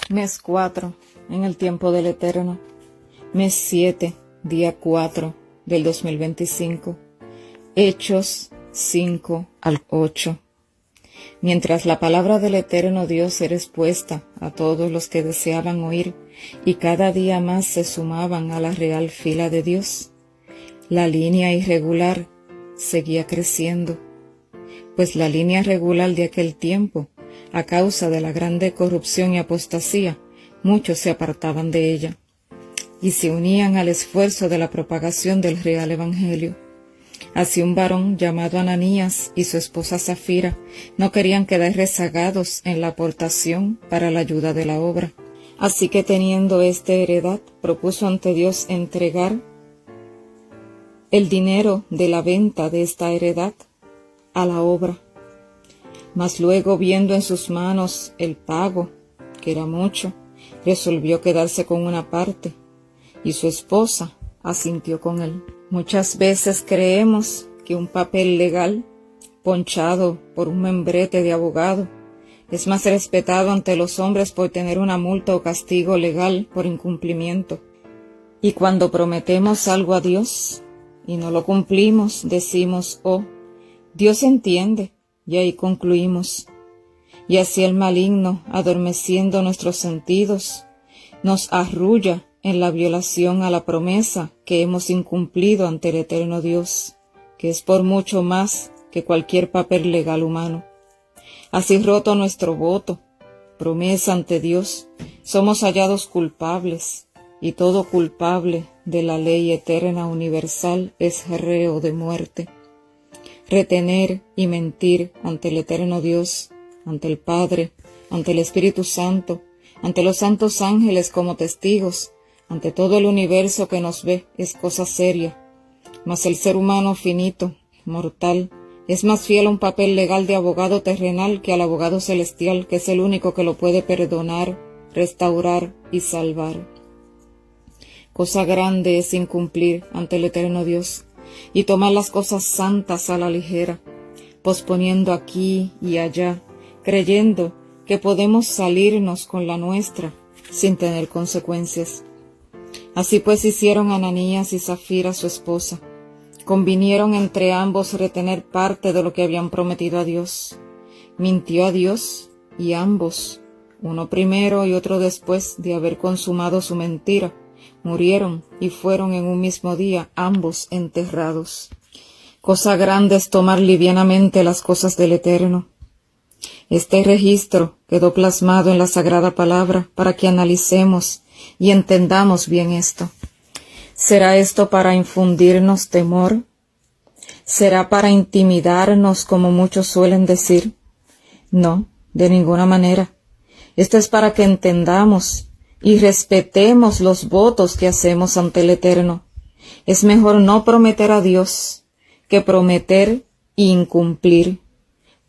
Mes 4, en el tiempo del Eterno. Mes 7, día 4 del 2025. Hechos 5 al 8. Mientras la palabra del Eterno Dios era expuesta a todos los que deseaban oír, y cada día más se sumaban a la real fila de Dios, la línea irregular seguía creciendo, pues la línea regular de aquel tiempo, a causa de la grande corrupción y apostasía, muchos se apartaban de ella y se unían al esfuerzo de la propagación del real evangelio. Así un varón llamado Ananías y su esposa Zafira no querían quedar rezagados en la aportación para la ayuda de la obra. Así que teniendo esta heredad, propuso ante Dios entregar el dinero de la venta de esta heredad a la obra. Mas luego, viendo en sus manos el pago, que era mucho, resolvió quedarse con una parte, y su esposa asintió con él. Muchas veces creemos que un papel legal, ponchado por un membrete de abogado, es más respetado ante los hombres por tener una multa o castigo legal por incumplimiento. Y cuando prometemos algo a Dios y no lo cumplimos, decimos, oh, Dios entiende, y ahí concluimos. Y así el maligno, adormeciendo nuestros sentidos, nos arrulla en la violación a la promesa que hemos incumplido ante el eterno Dios, que es por mucho más que cualquier papel legal humano. Así roto nuestro voto, promesa ante Dios, somos hallados culpables, y todo culpable de la ley eterna universal es reo de muerte. Retener y mentir ante el eterno Dios, ante el Padre, ante el Espíritu Santo, ante los santos ángeles como testigos, ante todo el universo que nos ve, es cosa seria. Mas el ser humano finito, mortal, es más fiel a un papel legal de abogado terrenal que al abogado celestial, que es el único que lo puede perdonar, restaurar y salvar. Cosa grande es incumplir ante el eterno Dios y tomar las cosas santas a la ligera, posponiendo aquí y allá, creyendo que podemos salirnos con la nuestra sin tener consecuencias. Así pues hicieron Ananías y Zafira su esposa. Convinieron entre ambos retener parte de lo que habían prometido a Dios. Mintió a Dios y ambos, uno primero y otro después de haber consumado su mentira, murieron y fueron en un mismo día ambos enterrados. Cosa grande es tomar livianamente las cosas del Eterno. Este registro quedó plasmado en la Sagrada Palabra para que analicemos y entendamos bien esto. ¿Será esto para infundirnos temor? ¿Será para intimidarnos como muchos suelen decir? No, de ninguna manera. Esto es para que entendamos y respetemos los votos que hacemos ante el Eterno. Es mejor no prometer a Dios que prometer e incumplir,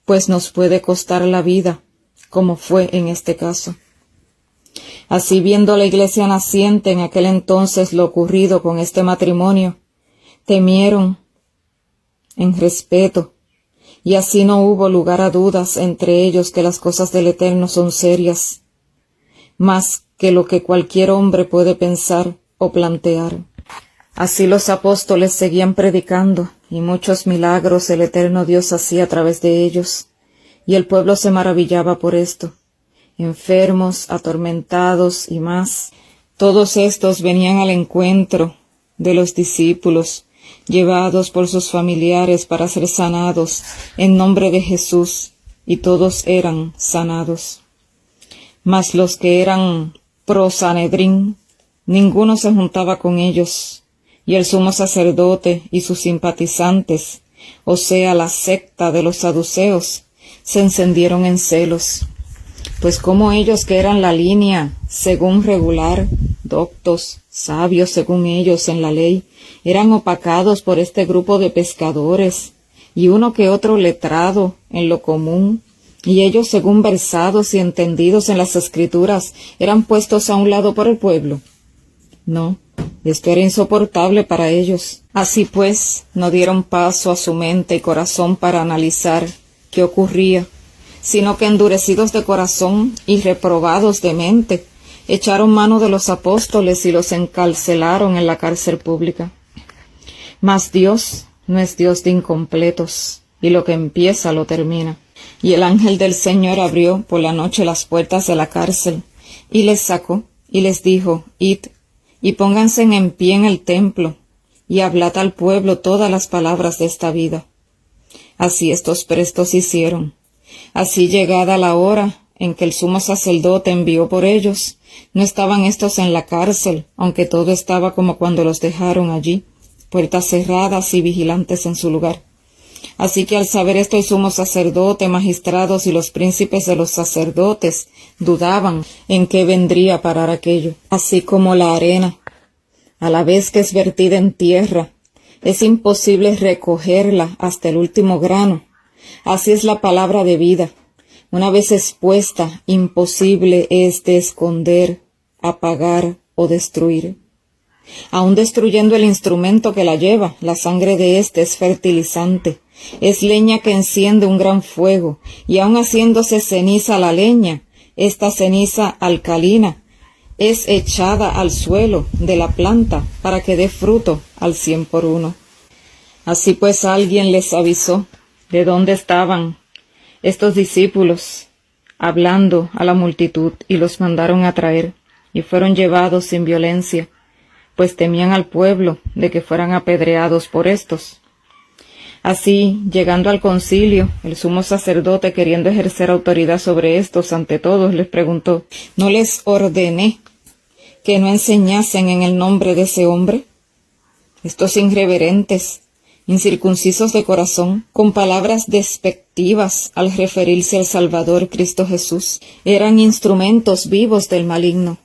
pues nos puede costar la vida, como fue en este caso. Así, viendo la iglesia naciente en aquel entonces lo ocurrido con este matrimonio, temieron en respeto, y así no hubo lugar a dudas entre ellos que las cosas del Eterno son serias, más que lo que cualquier hombre puede pensar o plantear. Así los apóstoles seguían predicando, y muchos milagros el eterno Dios hacía a través de ellos, y el pueblo se maravillaba por esto. Enfermos, atormentados y más, todos estos venían al encuentro de los discípulos, llevados por sus familiares para ser sanados en nombre de Jesús, y todos eran sanados. Mas los que eran pro Sanedrín, ninguno se juntaba con ellos, y el sumo sacerdote y sus simpatizantes, o sea, la secta de los saduceos, se encendieron en celos, pues como ellos, que eran la línea según regular, doctos, sabios según ellos en la ley, eran opacados por este grupo de pescadores, y uno que otro letrado en lo común, y ellos, según versados y entendidos en las Escrituras, eran puestos a un lado por el pueblo. No, esto era insoportable para ellos. Así pues, no dieron paso a su mente y corazón para analizar qué ocurría, sino que endurecidos de corazón y reprobados de mente, echaron mano de los apóstoles y los encarcelaron en la cárcel pública. Mas Dios no es Dios de incompletos, y lo que empieza lo termina. Y el ángel del Señor abrió por la noche las puertas de la cárcel, y les sacó, y les dijo, id, y pónganse en pie en el templo, y hablad al pueblo todas las palabras de esta vida. Así estos prestos hicieron. Así llegada la hora en que el sumo sacerdote envió por ellos, no estaban éstos en la cárcel, aunque todo estaba como cuando los dejaron allí, puertas cerradas y vigilantes en su lugar. Así que al saber esto el sumo sacerdote, magistrados y los príncipes de los sacerdotes dudaban en qué vendría a parar aquello. Así como la arena, a la vez que es vertida en tierra, es imposible recogerla hasta el último grano. Así es la palabra de vida. Una vez expuesta, imposible es de esconder, apagar o destruir. Aun destruyendo el instrumento que la lleva, la sangre de éste es fertilizante, es leña que enciende un gran fuego, y aun haciéndose ceniza la leña, esta ceniza alcalina es echada al suelo de la planta para que dé fruto al 100 por 1. Así pues alguien les avisó de dónde estaban estos discípulos hablando a la multitud, y los mandaron a traer, y fueron llevados sin violencia, pues temían al pueblo de que fueran apedreados por estos. Así, llegando al concilio, el sumo sacerdote, queriendo ejercer autoridad sobre estos ante todos, les preguntó, ¿no les ordené que no enseñasen en el nombre de ese hombre? Estos irreverentes, incircuncisos de corazón, con palabras despectivas al referirse al Salvador Cristo Jesús, eran instrumentos vivos del maligno.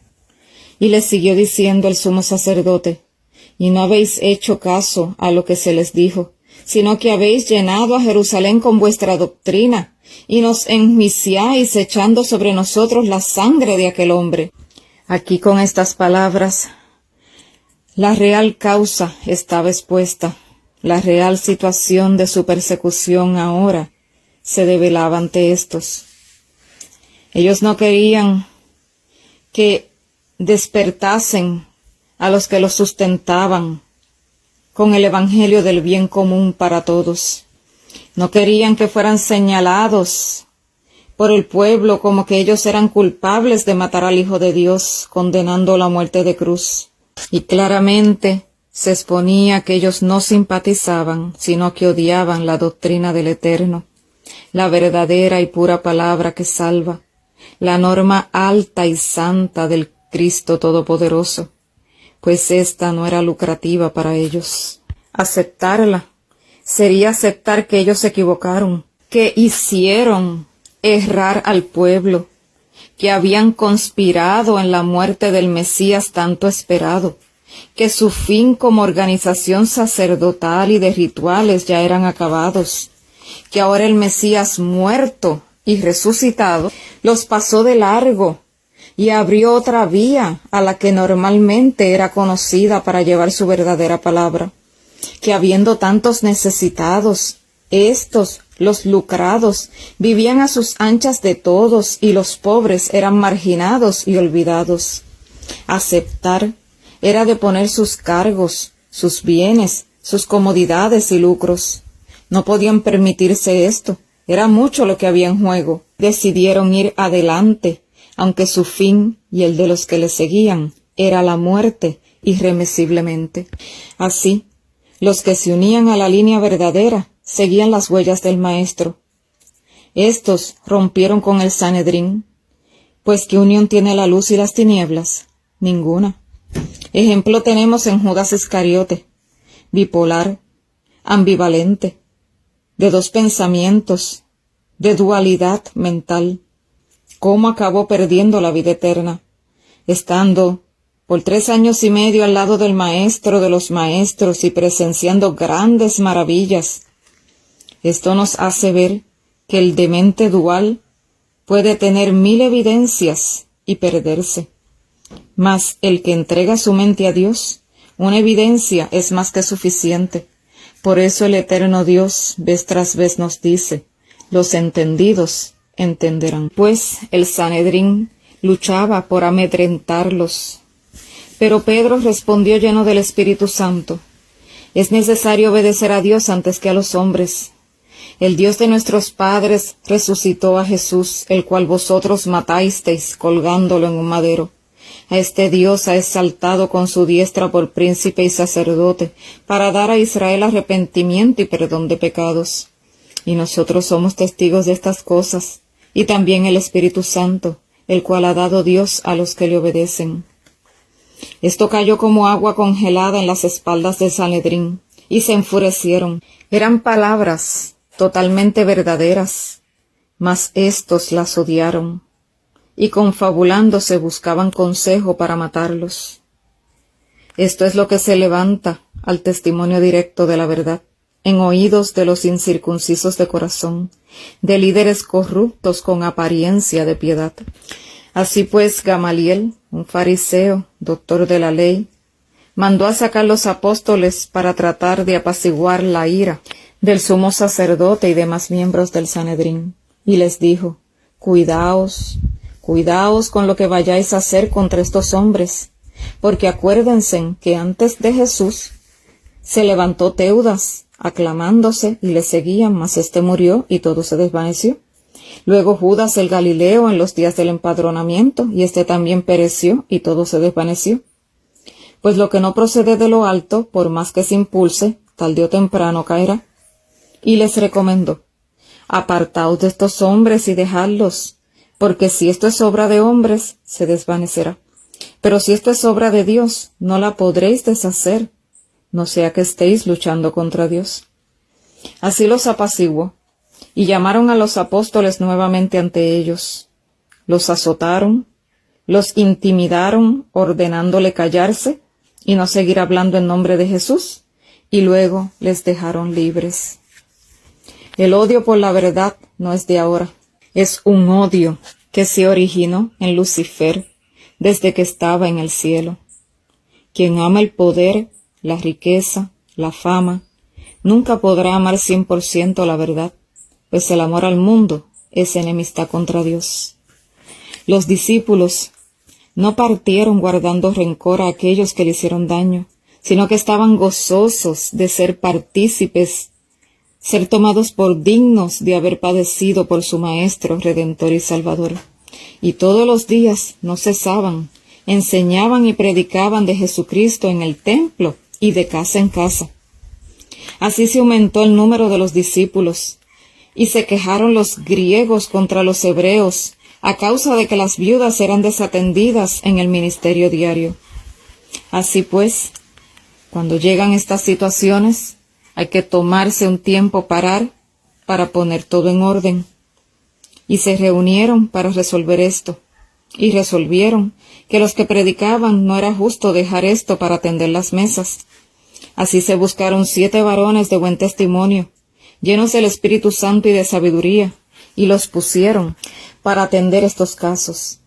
Y les siguió diciendo el sumo sacerdote, y no habéis hecho caso a lo que se les dijo, sino que habéis llenado a Jerusalén con vuestra doctrina, y nos enjuiciáis echando sobre nosotros la sangre de aquel hombre. Aquí con estas palabras, la real causa estaba expuesta, la real situación de su persecución ahora se develaba ante estos. Ellos no querían que despertasen a los que los sustentaban con el evangelio del bien común para todos. No querían que fueran señalados por el pueblo como que ellos eran culpables de matar al Hijo de Dios, condenando la muerte de cruz. Y claramente se exponía que ellos no simpatizaban, sino que odiaban la doctrina del Eterno, la verdadera y pura palabra que salva, la norma alta y santa del Cristo Todopoderoso, pues esta no era lucrativa para ellos. Aceptarla sería aceptar que ellos se equivocaron, que hicieron errar al pueblo, que habían conspirado en la muerte del Mesías tanto esperado, que su fin como organización sacerdotal y de rituales ya eran acabados, que ahora el Mesías muerto y resucitado los pasó de largo y abrió otra vía a la que normalmente era conocida para llevar su verdadera palabra, que habiendo tantos necesitados, estos, los lucrados, vivían a sus anchas de todos y los pobres eran marginados y olvidados. Aceptar era deponer sus cargos, sus bienes, sus comodidades y lucros. No podían permitirse esto, era mucho lo que había en juego. Decidieron ir adelante, aunque su fin y el de los que le seguían era la muerte irremisiblemente. Así, los que se unían a la línea verdadera seguían las huellas del Maestro. Estos rompieron con el Sanedrín, pues ¿qué unión tiene la luz y las tinieblas? Ninguna. Ejemplo tenemos en Judas Iscariote, bipolar, ambivalente, de dos pensamientos, de dualidad mental. ¿Cómo acabó perdiendo la vida eterna? Estando por 3 años y medio al lado del Maestro de los Maestros y presenciando grandes maravillas. Esto nos hace ver que el demente dual puede tener 1000 evidencias y perderse. Mas el que entrega su mente a Dios, una evidencia es más que suficiente. Por eso el eterno Dios vez tras vez nos dice, los entendidos entenderán. Pues el Sanedrín luchaba por amedrentarlos. Pero Pedro respondió lleno del Espíritu Santo: es necesario obedecer a Dios antes que a los hombres. El Dios de nuestros padres resucitó a Jesús, el cual vosotros matasteis colgándolo en un madero. A este Dios ha exaltado con su diestra por príncipe y sacerdote, para dar a Israel arrepentimiento y perdón de pecados. Y nosotros somos testigos de estas cosas, y también el Espíritu Santo, el cual ha dado Dios a los que le obedecen. Esto cayó como agua congelada en las espaldas del Sanedrín, y se enfurecieron. Eran palabras totalmente verdaderas, mas éstos las odiaron, y confabulándose buscaban consejo para matarlos. Esto es lo que se levanta al testimonio directo de la verdad, en oídos de los incircuncisos de corazón, de líderes corruptos con apariencia de piedad. Así pues, Gamaliel, un fariseo, doctor de la ley, mandó a sacar los apóstoles para tratar de apaciguar la ira del sumo sacerdote y demás miembros del Sanedrín, y les dijo: cuidaos con lo que vayáis a hacer contra estos hombres, porque acuérdense que antes de Jesús se levantó Teudas, aclamándose, y le seguían, mas éste murió y todo se desvaneció. Luego Judas el Galileo en los días del empadronamiento, y éste también pereció y todo se desvaneció. Pues lo que no procede de lo alto, por más que se impulse, tarde o temprano caerá. Y les recomendó: apartaos de estos hombres y dejadlos, porque si esto es obra de hombres, se desvanecerá. Pero si esto es obra de Dios, no la podréis deshacer, no sea que estéis luchando contra Dios. Así los apaciguó, y llamaron a los apóstoles nuevamente ante ellos. Los azotaron, los intimidaron, ordenándole callarse y no seguir hablando en nombre de Jesús, y luego les dejaron libres. El odio por la verdad no es de ahora, es un odio que se originó en Lucifer desde que estaba en el cielo. Quien ama el poder, la riqueza, la fama, nunca podrá amar 100% la verdad, pues el amor al mundo es enemistad contra Dios. Los discípulos no partieron guardando rencor a aquellos que le hicieron daño, sino que estaban gozosos de ser partícipes, ser tomados por dignos de haber padecido por su Maestro, Redentor y Salvador. Y todos los días no cesaban, enseñaban y predicaban de Jesucristo en el templo y de casa en casa. Así se aumentó el número de los discípulos, y se quejaron los griegos contra los hebreos, a causa de que las viudas eran desatendidas en el ministerio diario. Así pues, cuando llegan estas situaciones, hay que tomarse un tiempo para poner todo en orden. Y se reunieron para resolver esto, y resolvieron que los que predicaban no era justo dejar esto para atender las mesas. Así se buscaron 7 varones de buen testimonio, llenos del Espíritu Santo y de sabiduría, y los pusieron para atender estos casos.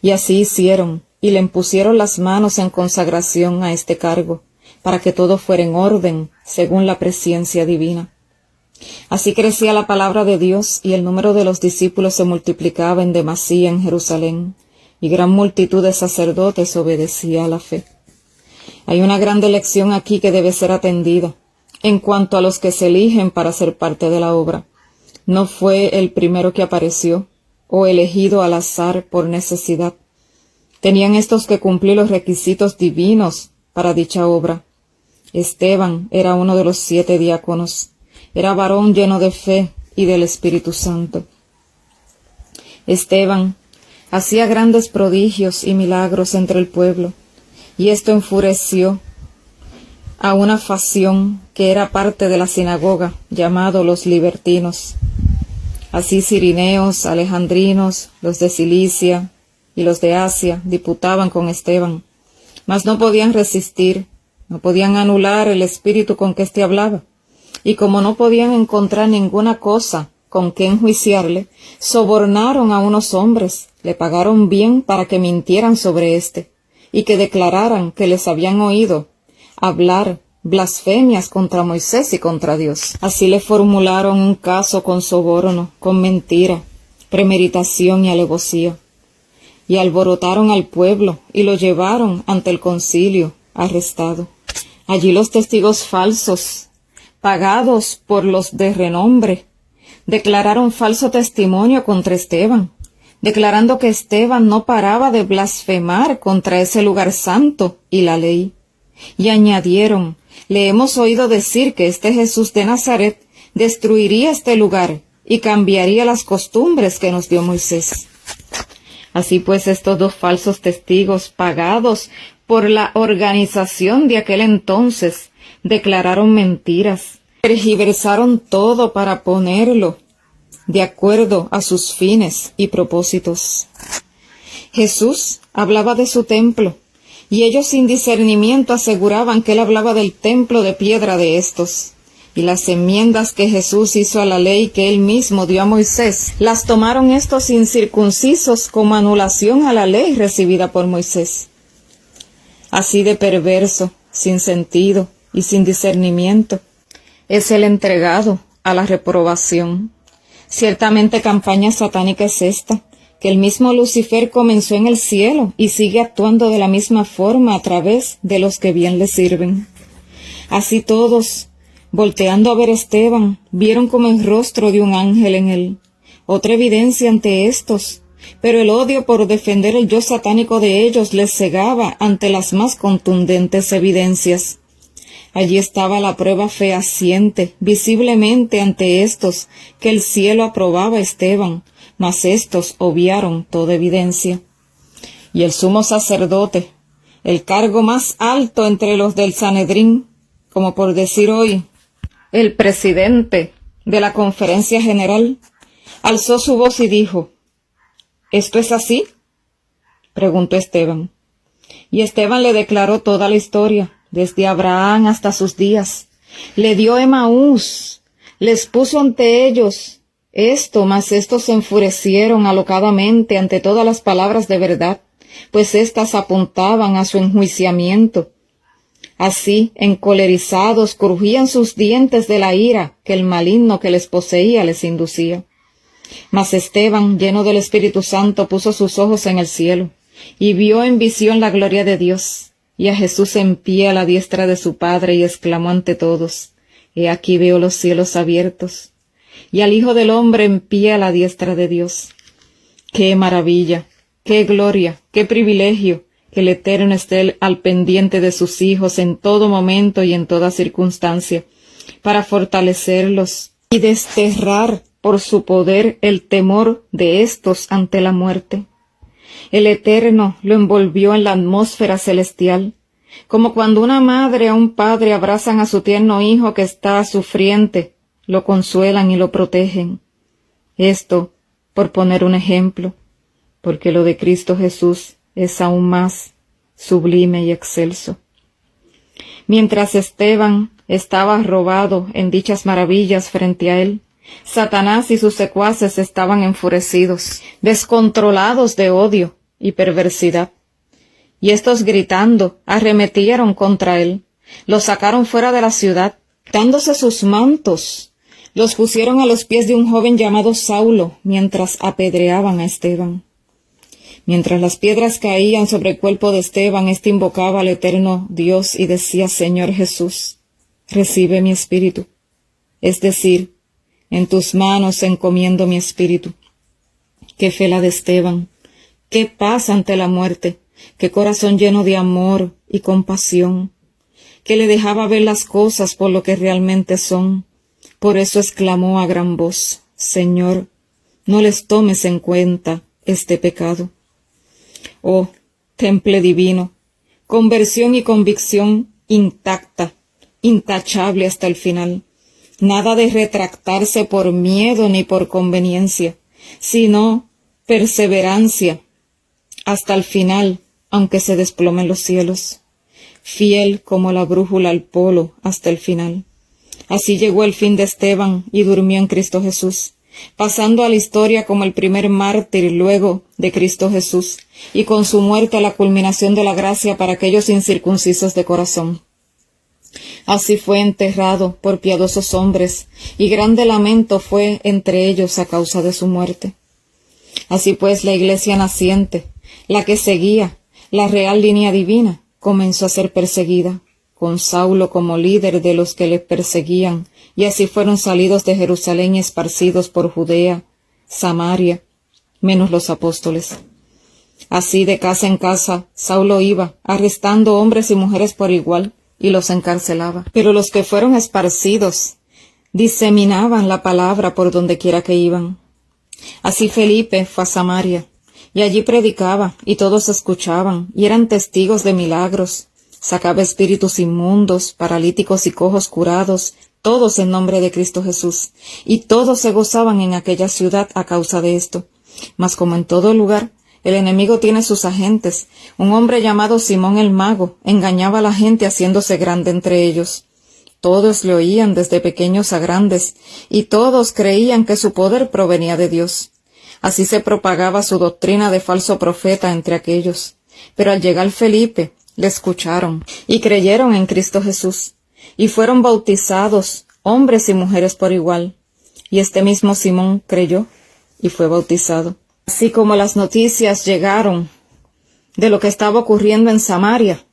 Y así hicieron, y le impusieron las manos en consagración a este cargo, para que todo fuera en orden, según la presciencia divina. Así crecía la palabra de Dios, y el número de los discípulos se multiplicaba en demasía en Jerusalén, y gran multitud de sacerdotes obedecía a la fe. Hay una grande lección aquí que debe ser atendida, en cuanto a los que se eligen para ser parte de la obra. No fue el primero que apareció, o elegido al azar por necesidad. Tenían estos que cumplir los requisitos divinos para dicha obra. Esteban era uno de los 7 diáconos. Era varón lleno de fe y del Espíritu Santo. Esteban hacía grandes prodigios y milagros entre el pueblo, y esto enfureció a una facción que era parte de la sinagoga, llamado los libertinos. Así cirineos, alejandrinos, los de Cilicia y los de Asia diputaban con Esteban, mas no podían resistir, no podían anular el espíritu con que éste hablaba, y como no podían encontrar ninguna cosa con que enjuiciarle, sobornaron a unos hombres, le pagaron bien para que mintieran sobre éste, y que declararan que les habían oído hablar blasfemias contra Moisés y contra Dios. Así le formularon un caso con soborno, con mentira, premeditación y alevosía. Y alborotaron al pueblo y lo llevaron ante el concilio, arrestado. Allí los testigos falsos, pagados por los de renombre, declararon falso testimonio contra Esteban, declarando que Esteban no paraba de blasfemar contra ese lugar santo y la ley. Y añadieron: le hemos oído decir que este Jesús de Nazaret destruiría este lugar y cambiaría las costumbres que nos dio Moisés. Así pues, estos dos falsos testigos, pagados por la organización de aquel entonces, declararon mentiras, tergiversaron todo para ponerlo de acuerdo a sus fines y propósitos. Jesús hablaba de su templo, y ellos sin discernimiento aseguraban que él hablaba del templo de piedra de estos. Y las enmiendas que Jesús hizo a la ley que él mismo dio a Moisés, las tomaron estos incircuncisos como anulación a la ley recibida por Moisés. Así de perverso, sin sentido y sin discernimiento, es el entregado a la reprobación. Ciertamente campaña satánica es esta, que el mismo Lucifer comenzó en el cielo y sigue actuando de la misma forma a través de los que bien le sirven. Así todos, volteando a ver a Esteban, vieron como el rostro de un ángel en él, otra evidencia ante estos, pero el odio por defender el yo satánico de ellos les cegaba ante las más contundentes evidencias. Allí estaba la prueba fehaciente, visiblemente ante estos, que el cielo aprobaba a Esteban, mas estos obviaron toda evidencia. Y el sumo sacerdote, el cargo más alto entre los del Sanedrín, como por decir hoy, el presidente de la conferencia general, alzó su voz y dijo: ¿esto es así?, preguntó Esteban. Y Esteban le declaró toda la historia, desde Abraham hasta sus días. Le dio Emaús, les puso ante ellos esto, mas estos se enfurecieron alocadamente ante todas las palabras de verdad, pues éstas apuntaban a su enjuiciamiento. Así, encolerizados, crujían sus dientes de la ira que el maligno que les poseía les inducía. Mas Esteban, lleno del Espíritu Santo, puso sus ojos en el cielo, y vio en visión la gloria de Dios, y a Jesús en pie a la diestra de su Padre, y exclamó ante todos: He aquí veo los cielos abiertos, y al Hijo del Hombre en pie a la diestra de Dios. ¡Qué maravilla! ¡Qué gloria! ¡Qué privilegio! Que el Eterno esté al pendiente de sus hijos en todo momento y en toda circunstancia, para fortalecerlos y desterrar por su poder el temor de éstos ante la muerte. El Eterno lo envolvió en la atmósfera celestial, como cuando una madre o un padre abrazan a su tierno hijo que está sufriente, lo consuelan y lo protegen. Esto, por poner un ejemplo, porque lo de Cristo Jesús es aún más sublime y excelso. Mientras Esteban estaba robado en dichas maravillas frente a él, Satanás y sus secuaces estaban enfurecidos, descontrolados de odio y perversidad. Y estos gritando, arremetieron contra él, lo sacaron fuera de la ciudad, dándose sus mantos, los pusieron a los pies de un joven llamado Saulo, mientras apedreaban a Esteban. Mientras las piedras caían sobre el cuerpo de Esteban, éste invocaba al eterno Dios y decía: Señor Jesús, recibe mi espíritu. Es decir, en tus manos encomiendo mi espíritu. Qué fe la de Esteban, qué paz ante la muerte, qué corazón lleno de amor y compasión, que le dejaba ver las cosas por lo que realmente son. Por eso exclamó a gran voz: Señor, no les tomes en cuenta este pecado. Oh, temple divino, conversión y convicción intacta, intachable hasta el final. Nada de retractarse por miedo ni por conveniencia, sino perseverancia hasta el final, aunque se desplomen los cielos. Fiel como la brújula al polo hasta el final. Así llegó el fin de Esteban y durmió en Cristo Jesús, pasando a la historia como el primer mártir luego de Cristo Jesús, y con su muerte a la culminación de la gracia para aquellos incircuncisos de corazón. Así fue enterrado por piadosos hombres, y grande lamento fue entre ellos a causa de su muerte. Así pues, la iglesia naciente, la que seguía la real línea divina, comenzó a ser perseguida, con Saulo como líder de los que le perseguían, y así fueron salidos de Jerusalén y esparcidos por Judea, Samaria, menos los apóstoles. Así de casa en casa, Saulo iba, arrestando hombres y mujeres por igual, y los encarcelaba. Pero los que fueron esparcidos diseminaban la palabra por donde quiera que iban. Así Felipe fue a Samaria, y allí predicaba, y todos escuchaban, y eran testigos de milagros. Sacaba espíritus inmundos, paralíticos y cojos curados, todos en nombre de Cristo Jesús, y todos se gozaban en aquella ciudad a causa de esto. Mas como en todo lugar, el enemigo tiene sus agentes. Un hombre llamado Simón el Mago engañaba a la gente haciéndose grande entre ellos. Todos le oían desde pequeños a grandes, y todos creían que su poder provenía de Dios. Así se propagaba su doctrina de falso profeta entre aquellos. Pero al llegar Felipe, le escucharon, y creyeron en Cristo Jesús, y fueron bautizados, hombres y mujeres por igual. Y este mismo Simón creyó, y fue bautizado. Así como las noticias llegaron de lo que estaba ocurriendo en Samaria,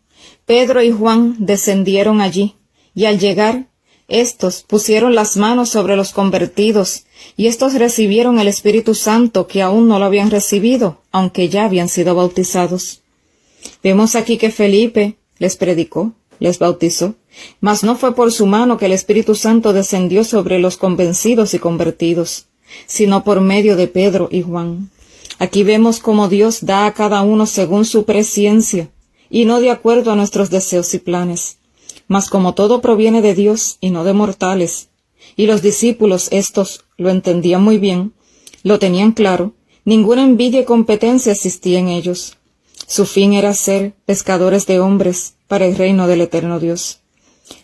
Pedro y Juan descendieron allí, y al llegar, éstos pusieron las manos sobre los convertidos, y éstos recibieron el Espíritu Santo, que aún no lo habían recibido, aunque ya habían sido bautizados. Vemos aquí que Felipe les predicó, les bautizó, mas no fue por su mano que el Espíritu Santo descendió sobre los convencidos y convertidos, sino por medio de Pedro y Juan. Aquí vemos cómo Dios da a cada uno según su presciencia, y no de acuerdo a nuestros deseos y planes. Mas como todo proviene de Dios y no de mortales, y los discípulos estos lo entendían muy bien, lo tenían claro, ninguna envidia y competencia existía en ellos. Su fin era ser pescadores de hombres para el reino del eterno Dios.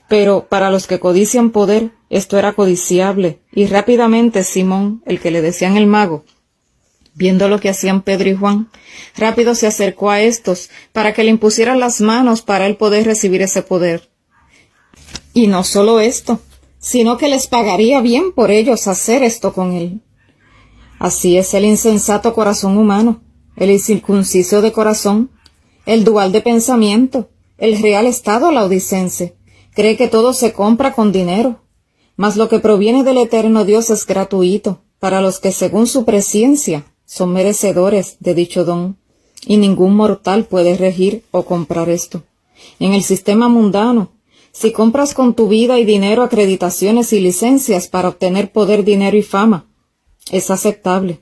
Pero para los que codician poder, esto era codiciable, y rápidamente Simón, el que le decían el mago, viendo lo que hacían Pedro y Juan, rápido se acercó a estos para que le impusieran las manos para él poder recibir ese poder. Y no solo esto, sino que les pagaría bien por ellos hacer esto con él. Así es el insensato corazón humano, el incircunciso de corazón, el dual de pensamiento, el real estado laodicense. Cree que todo se compra con dinero, mas lo que proviene del eterno Dios es gratuito para los que según su presciencia son merecedores de dicho don, y ningún mortal puede regir o comprar esto. En el sistema mundano, si compras con tu vida y dinero acreditaciones y licencias para obtener poder, dinero y fama, es aceptable.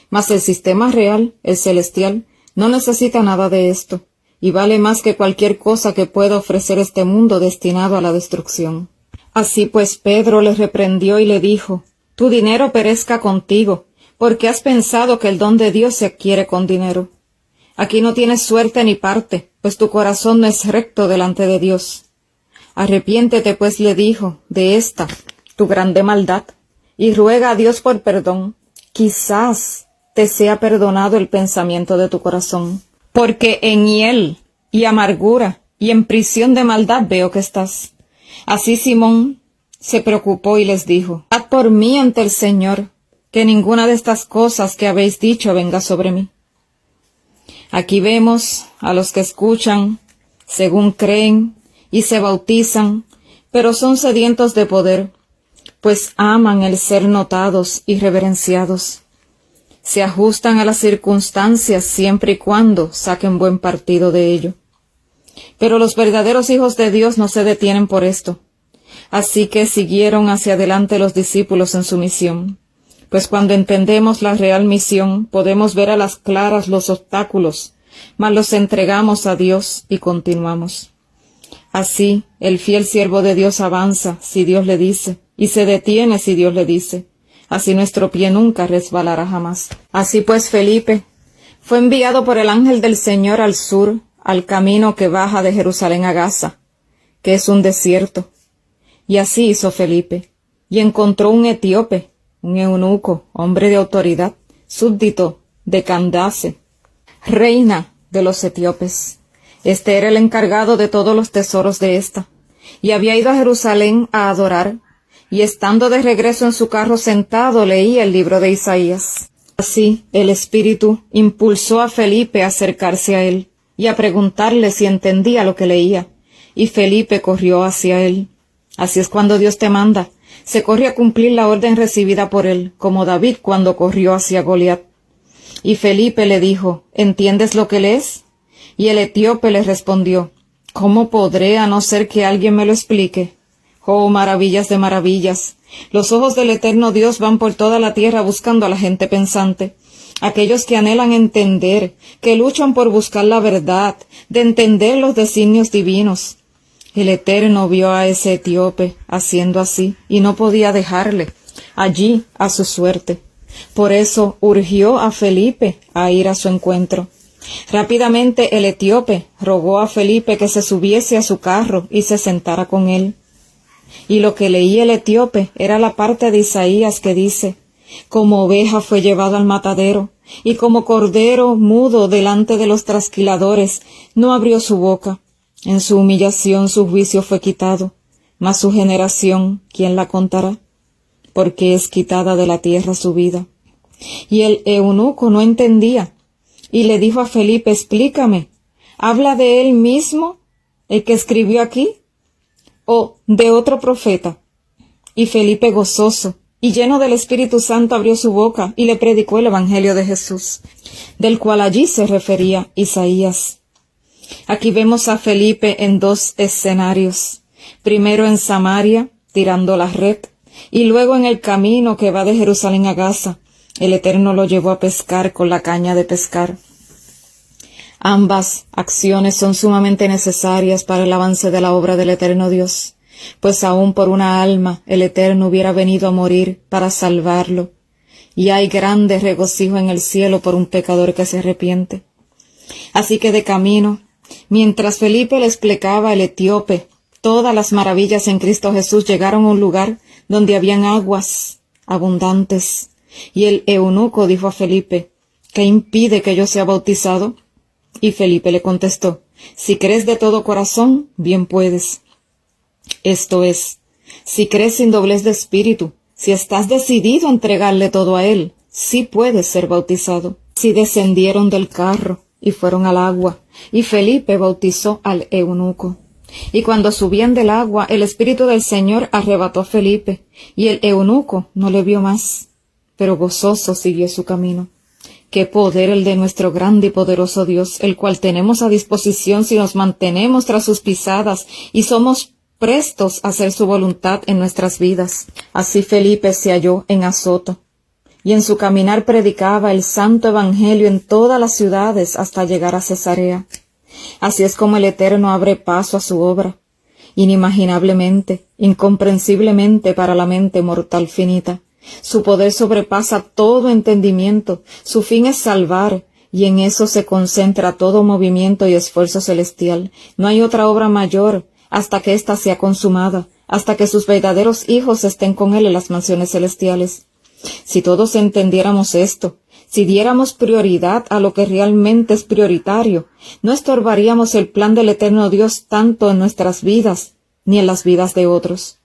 Mas el sistema real, el celestial, no necesita nada de esto, y vale más que cualquier cosa que pueda ofrecer este mundo destinado a la destrucción. Así pues Pedro le reprendió y le dijo, tu dinero perezca contigo, porque has pensado que el don de Dios se adquiere con dinero. Aquí no tienes suerte ni parte, pues tu corazón no es recto delante de Dios. Arrepiéntete, pues, le dijo, de esta, tu grande maldad, y ruega a Dios por perdón. Quizás te sea perdonado el pensamiento de tu corazón, porque en hiel y amargura y en prisión de maldad veo que estás. Así Simón se preocupó y les dijo, haz por mí ante el Señor, que ninguna de estas cosas que habéis dicho venga sobre mí. Aquí vemos a los que escuchan, según creen, y se bautizan, pero son sedientos de poder, pues aman el ser notados y reverenciados. Se ajustan a las circunstancias siempre y cuando saquen buen partido de ello. Pero los verdaderos hijos de Dios no se detienen por esto. Así que siguieron hacia adelante los discípulos en su misión. Pues cuando entendemos la real misión, podemos ver a las claras los obstáculos, mas los entregamos a Dios y continuamos. Así, el fiel siervo de Dios avanza si Dios le dice, y se detiene si Dios le dice. Así nuestro pie nunca resbalará jamás. Así pues Felipe fue enviado por el ángel del Señor al sur, al camino que baja de Jerusalén a Gaza, que es un desierto. Y así hizo Felipe, y encontró un etíope, un eunuco, hombre de autoridad, súbdito de Candace, reina de los etíopes. Este era el encargado de todos los tesoros de ésta, y había ido a Jerusalén a adorar, y estando de regreso en su carro sentado leía el libro de Isaías. Así, el Espíritu impulsó a Felipe a acercarse a él y a preguntarle si entendía lo que leía, y Felipe corrió hacia él. Así es cuando Dios te manda. Se corre a cumplir la orden recibida por él, como David cuando corrió hacia Goliat. Y Felipe le dijo, ¿entiendes lo que lees? Y el etíope le respondió, ¿cómo podré a no ser que alguien me lo explique? Oh, maravillas de maravillas. Los ojos del eterno Dios van por toda la tierra buscando a la gente pensante, aquellos que anhelan entender, que luchan por buscar la verdad, de entender los designios divinos. El Eterno vio a ese etíope haciendo así y no podía dejarle allí a su suerte. Por eso urgió a Felipe a ir a su encuentro. Rápidamente el etíope rogó a Felipe que se subiese a su carro y se sentara con él. Y lo que leía el etíope era la parte de Isaías que dice, como oveja fue llevado al matadero, y como cordero mudo delante de los trasquiladores, no abrió su boca. En su humillación su juicio fue quitado, mas su generación, ¿quién la contará? Porque es quitada de la tierra su vida. Y el eunuco no entendía, y le dijo a Felipe, explícame, ¿habla de él mismo, el que escribió aquí, o de otro profeta? Y Felipe, gozoso y lleno del Espíritu Santo, abrió su boca y le predicó el Evangelio de Jesús, del cual allí se refería Isaías. Aquí vemos a Felipe en dos escenarios, primero en Samaria, tirando la red, y luego en el camino que va de Jerusalén a Gaza. El Eterno lo llevó a pescar con la caña de pescar. Ambas acciones son sumamente necesarias para el avance de la obra del Eterno Dios, pues aún por una alma el Eterno hubiera venido a morir para salvarlo, y hay grande regocijo en el cielo por un pecador que se arrepiente. Así que de camino, mientras Felipe le explicaba al etíope todas las maravillas en Cristo Jesús, llegaron a un lugar donde habían aguas abundantes, y el eunuco dijo a Felipe, ¿qué impide que yo sea bautizado? Y Felipe le contestó, si crees de todo corazón, bien puedes. Esto es, si crees sin doblez de espíritu, si estás decidido a entregarle todo a él, sí puedes ser bautizado. Si descendieron del carro y fueron al agua, y Felipe bautizó al eunuco. Y cuando subían del agua, el Espíritu del Señor arrebató a Felipe, y el eunuco no le vio más, pero gozoso siguió su camino. Qué poder el de nuestro grande y poderoso Dios, el cual tenemos a disposición si nos mantenemos tras sus pisadas y somos prestos a hacer su voluntad en nuestras vidas. Así Felipe se halló en Azoto, y en su caminar predicaba el santo evangelio en todas las ciudades hasta llegar a Cesarea. Así es como el Eterno abre paso a su obra, inimaginablemente, incomprensiblemente para la mente mortal finita. Su poder sobrepasa todo entendimiento, su fin es salvar, y en eso se concentra todo movimiento y esfuerzo celestial. No hay otra obra mayor hasta que ésta sea consumada, hasta que sus verdaderos hijos estén con él en las mansiones celestiales. Si todos entendiéramos esto, si diéramos prioridad a lo que realmente es prioritario, no estorbaríamos el plan del Eterno Dios tanto en nuestras vidas, ni en las vidas de otros.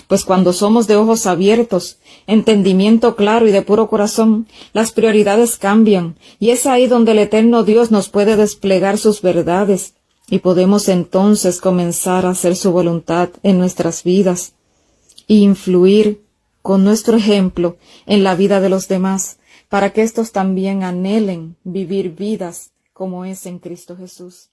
Pues cuando somos de ojos abiertos, entendimiento claro y de puro corazón, las prioridades cambian, y es ahí donde el Eterno Dios nos puede desplegar sus verdades, y podemos entonces comenzar a hacer su voluntad en nuestras vidas, y influir con nuestro ejemplo en la vida de los demás, para que éstos también anhelen vivir vidas como es en Cristo Jesús.